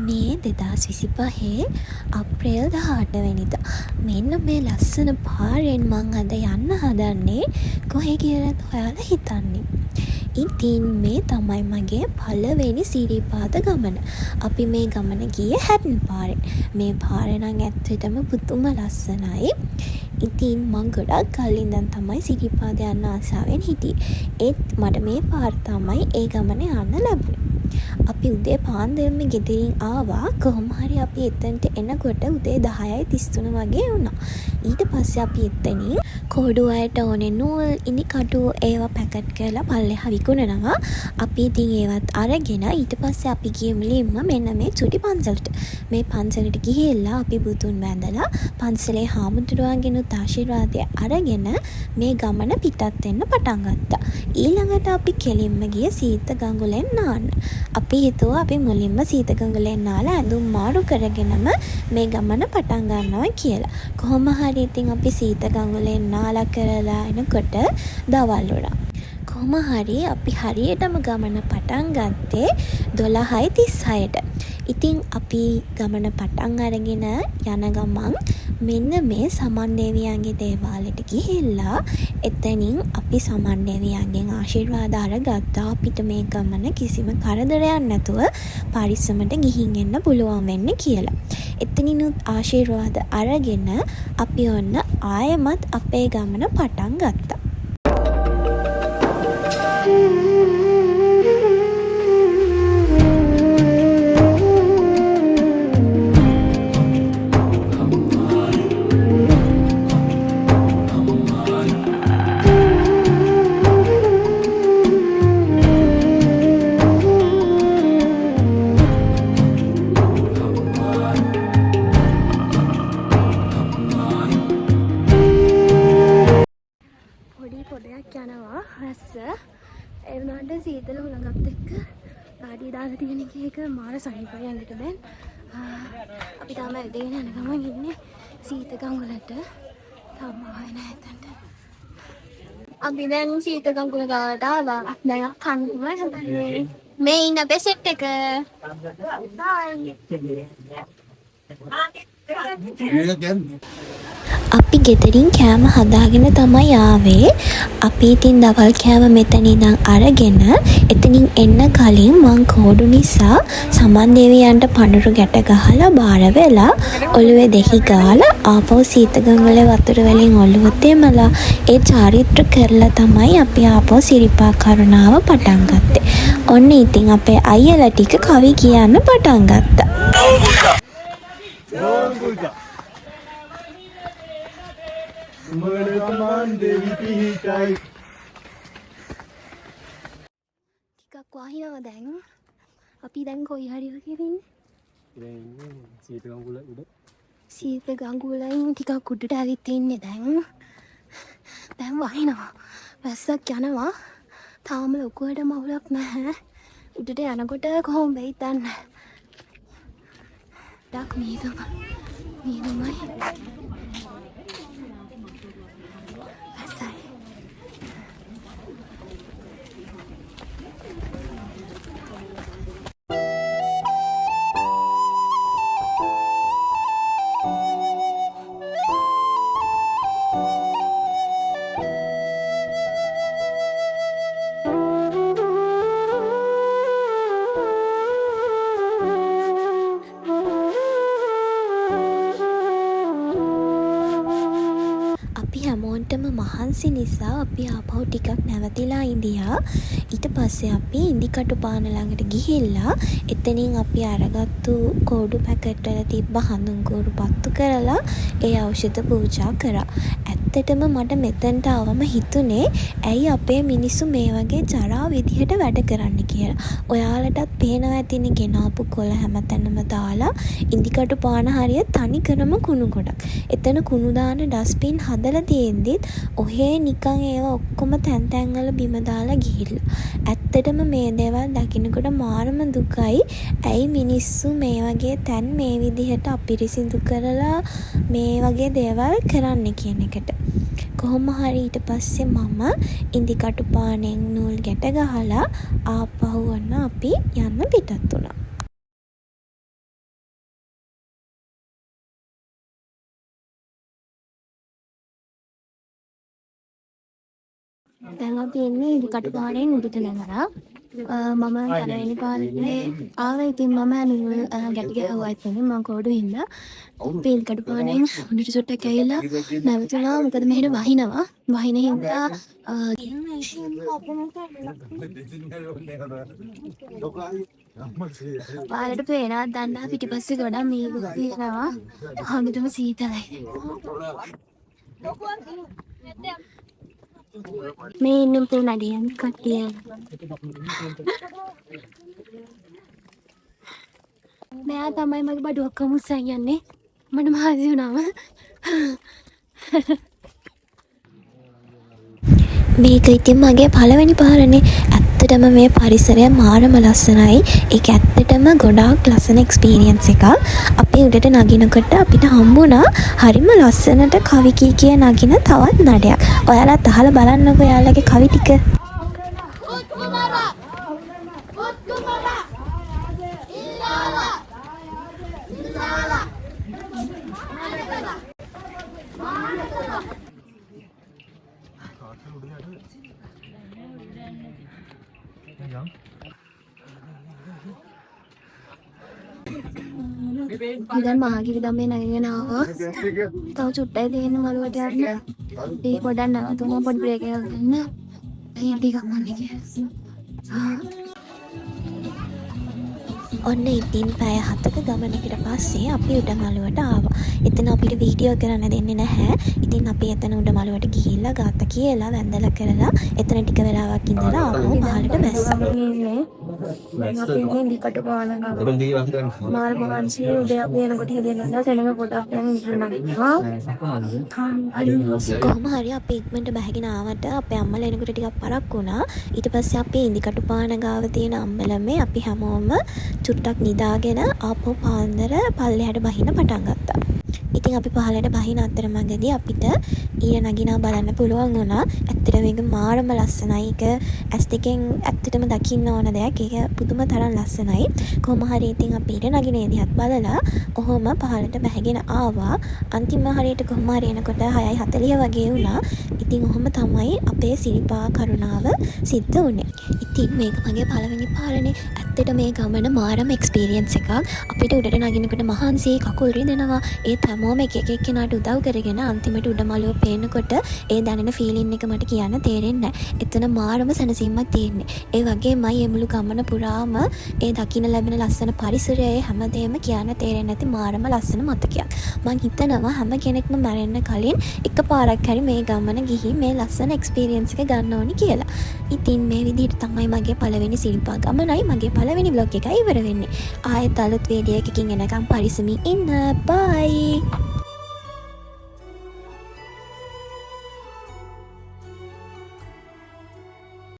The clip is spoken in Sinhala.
මේ 2025 අප්‍රේල් 18 වෙනිදා මෙන්න මේ ලස්සන පාරෙන් මං අද යන්න හදන්නේ කොහේ කියලාද ඔයාලා හිතන්නේ? ඉතින් මේ තමයි මගේ පළවෙනි සිරිපාද ගමන. අපි මේ ගමන ගියේ හැටන් පාරෙන්. මේ පාර නම් ඇත්තටම පුදුම ලස්සනයි. ඉතින් මං ගොඩක් කල් ඉඳන් තමයි සිරිපාද යන්න ආසාවෙන් හිටියේ. ඒත් මට මේ පාර තමයි ඒ ගමන යන්න ලැබුණේ. අපි උදේ පාන්දරම ගෙදරින් ආවා. කොහොම හරි අපි එතනට එනකොට උදේ 10:33 වගේ වුණා. ඊට පස්සේ අපි එතනින් කෝඩු අයට ඕනේ නූල්, ඉනි කටු ඒවා පැකට් කරලා පල්ලෙහා විකුණනවා. අපි ඉතින් ඒවත් අරගෙන ඊට පස්සේ අපි ගියේ මුලින්ම මෙන්න මේ චුටි පන්සලට. මේ පන්සලට ගිහිල්ලා අපි බුදුන් වැඳලා පන්සලේ හාමුදුරුවන්ගෙනුත් ආශිර්වාදය අරගෙන මේ ගමන පිටත් වෙන්න පටන් ගත්තා. ඊළඟට අපි කෙලින්ම ගියේ සීත ගඟුලෙන් නාන්න. අපි හිතුවා අපි මුලින්ම සීත ගඟුලෙන් නාලා ඇඳුම් මාරු කරගෙනම මේ ගමන පටන් ගන්නවා කියලා. කොහොම හරි ඉතින් අපි සීත ගඟුලෙන් නාලා කරලා එනකොට දවල් වුණා. කොහොම හරි අපි හරියටම ගමන පටන් ගත්තේ 12:36ට. ඉතින් අපි ගමන පටන් අරගෙන යන ගමන් මෙන්න මේ සමන් දෙවියන්ගේ දේවාලයට ගිහිල්ලා එතනින් අපි සමන් දෙවියන්ගෙන් ආශිර්වාද අරගත්තා. අපිට මේ ගමන කිසිම කරදරයක් නැතුව පරිස්සමට ගිහින් එන්න පුළුවන් වෙන්න කියලා. එතනිනුත් ආශිර්වාද අරගෙන අපි ඔන්න ආයෙමත් අපේ ගමන පටන් ගත්තා. පොඩයක් යනවා රැස්ස. ඒ වුණාට සීතල හුලඟත් එක්ක ගාඩිය දාලා තියෙන එක මාර සනීපයි යන්නට දැන්. අපි තාම ඇදගෙන යන ගමන් ඉන්නේ සීත ගඟුලට. තාම ආවේ නැහැ එතනට. අපි දැන් සීත ගඟුල ගාවට ආවා. දැන් කන්කුම හදන්නේ. මේ ඉන්න අපේ සෙට් එක. අපි ගෙදරින් කෑම හදාගෙන තමයි ආවේ. අපි ඉතින් දවල් කෑම මෙතන ඉඳන් අරගෙන එතනින් එන්න කලින් මං කෝඩු නිසා සමන් දෙවියන්ට පඳුරු ගැට ගහලා බාර වෙලා ඔළුවේ දෙහි ගාලා ආපහු සීත ගඟුල වතුර වලින් ඔළුව තෙමලා ඒ චාරිත්‍ර කරලා තමයි අපි ආපහු සිරිපා කරුණාව පටන් ගත්තේ. ඔන්න ඉතින් අපේ අයියලා ටික කවි කියන්න පටන් ගත්තා. ටිකක් වහිනවා දැන්. අපි දැන් කොයි හරි වගේ ඉන්නේ. සීත ගඟුල උඩ. සීත ගඟුලෙන් ටිකක් උඩට ඇවිත් ඉන්නේ දැන්. දැන් වහිනවා. වැස්සක් යනවා. තාම ලොකුවට මවුලක් නැහැ. උඩට යනකොට කොහොම වෙයිද දන්නේ. ඩක් මීදුමයි. තමන්ටම මහන්සි නිසා අපි ආපහු ටිකක් නැවතිලා ඉඳියා. ඊට පස්සේ අපි ඉන්දිකටු පාන ළඟට ගිහිල්ලා එතනින් අපි අරගත්තු කෝඩු පැකට් වල තිබ්බ හඳුන් කෝඩු පත්තු කරලා ඒ ඖෂධ පූජා කරා. ඇත්තටම මට මෙතනට ආවම හිතුනේ ඇයි අපේ මිනිස්සු මේ වගේ ජරා විදිහට වැඩ කරන්න කියලා. ඔයාලටත් පේනවා ඇතිනේ ගෙනාපු කොළ හැමතැනම දාලා ඉන්දිකටු පාන හරිය තනිකරම කුණු ගොඩක්. එතන කුණු දාන ඩස්බින් හදලා තියෙද්දිත් ඔහේ නිකන් ඒවා ඔක්කොම තැන් තැන් වල බිම දාලා ගිහිල්ලා. ඇත්තටම මේ දේවල් දකින්නකොට මාරම දුකයි. ඇයි මිනිස්සු මේ වගේ තැන් මේ විදිහට අපිරිසිදු කරලා මේ වගේ දේවල් කරන්න කියන එකට. කොහොම හරි ඊට පස්සේ මම ඉන්දිකටු පානෙන් නූල් ගැට ගහලා ආපහු වන්න අපි යන්න පිටත් වුණා. දැන් අපි එන්නේ ඉන්දිකටු පානෙන් උඩට නැගලා මම පළවෙනි පාරේ ආවා. ඉතින් මම නූල් ගැට ගැහුවා. ඉතින් මම කෝඩු හින්දා ඉන්දිකටු පානෙන් උඩට සුට්ටක් ඇවිල්ලා නැවතුණා. මොකද මෙහෙට වහිනවා. වහින හින්දා පාරට පේනවා දන්නා පිටිපස්සේ ගොඩක් මේගොල්ලෝ තියෙනවා. හොඳටම සීතලයි. මේ ඉන්න පුණඩියන් කට්ටිය මෙයා තමයි මගේ බඩු ඔක්කොම උස්සන් යන්නේ. මට මහන්සි වුණාම මේක ඉතින් මගේ පළවෙනි පාරනේ. ඇත්තටම මේ පරිසරය මාරම ලස්සනයි. ඒක ඇත්තටම ගොඩාක් ලස්සන එක්ස්පීරියන්ස් එකක්. අපි උඩට නගිනකොට අපිට හම්බුණා හරිම ලස්සනට කවි කිය නගින තවත් නඩයක්. ඔයාලත් අහලා බලන්නකෝ ඔයාලගේ කවි ටික. ඉතින් මහගිරි දම්මේ නැගගෙන ආවා. තව චුට්ටයි දෙන්න මළුවට යන්න. ඒ පොඩක් නවතුණා. පොඩි බ්‍රේක් එකක් ගන්න. අයියා ටිකක් මන්නේ කියලා. ඔන්න ඉතින් පැය 7ක ගමනකට පස්සේ අපි උඩමළුවට ආවා. එතන අපිට වීඩියෝ කරන්න දෙන්නේ නැහැ. ඉතින් අපි එතන උඩමළුවට ගිහිල්ලා ගාත කියලා වැඳලා කරලා එතන ටික වෙලාවක් ඉඳලා ආපහු පහළට බැස්සා. අපි ඉන්දිකටු පාන ගාව. මාර මොහන්සි උදේ අපි එනකොට හිතෙනවා සෙනඟ පොඩක් දැන් ඉන්නවා. කොහොම හරි අපි ඉක්මනට බහගෙන ආවට අපේ අම්මලා එනකොට ටිකක් පරක් වුණා. ඊට පස්සේ අපි ඉන්දිකටු පාන ගාව තියෙන අම්බලමේ අපි හැමෝම චුට්ටක් නිදාගෙන ආපහු පාන්දර පල්ලෙහාට බහින්න පටන් ගත්තා. ඉතින් අපි පහළට බහින අතරමඟදී අපිට ඊර නගිනා බලන්න පුළුවන් වුණා. ඇත්තට මේක මාරම ලස්සනයි. ඒක ඇස් දෙකෙන් ඇත්තටම දකින්න ඕන දෙයක්. ඒක පුදුම තරම් ලස්සනයි. කොහොම හරි ඉතින් අපි ඊර නගින දිහත් බලලා ඔහොම පහළට බහගෙන ආවා. අන්තිම හරියට කොහොම හරි එනකොට 6:40 වගේ වුණා. ඉතින් ඔහොම තමයි අපේ සිරිපා කරුණාව සිද්ධ වුණේ. ඉතින් මේක මගේ පළවෙනි පාරනේ. ඇත්තට මේ ගමන මාරම එක්ස්පීරියන්ස් එකක්. අපිට උඩට නගිනකොට මහන්සි කකුල් රිදෙනවා. ඒ හැමෝම එක කෙනාට උදව් කරගෙන අන්තිමට උඩමළුව පේනකොට ඒ දැනෙන ෆීලින් එක මට කියන්න තේරෙන්නේ නැහැ. එතන මාරම සැනසීමක් තියෙන්නේ. ඒ වගේමයි මේ මුළු ගමන පුරාම ඒ දකින්න ලැබෙන ලස්සන පරිසරය හැමදේම කියන්න තේරෙන්නේ නැති මාරම ලස්සන මතකයක්. මං හිතනවා හැම කෙනෙක්ම මැරෙන්න කලින් එකපාරක් හරි මේ ගමන ගිහින් මේ ලස්සන එක්ස්පීරියන්ස් එක ගන්න ඕනි කියලා. ඉතින් මේ විදිහට තමයි මගේ පළවෙනි සිරිපා ගමනයි මගේ පළවෙනි vlog එක ඉවර වෙන්නේ. ආයෙත් අලුත් වීඩියෝ එකකින් එනකම් පරිස්සමින් ඉන්න. බයි.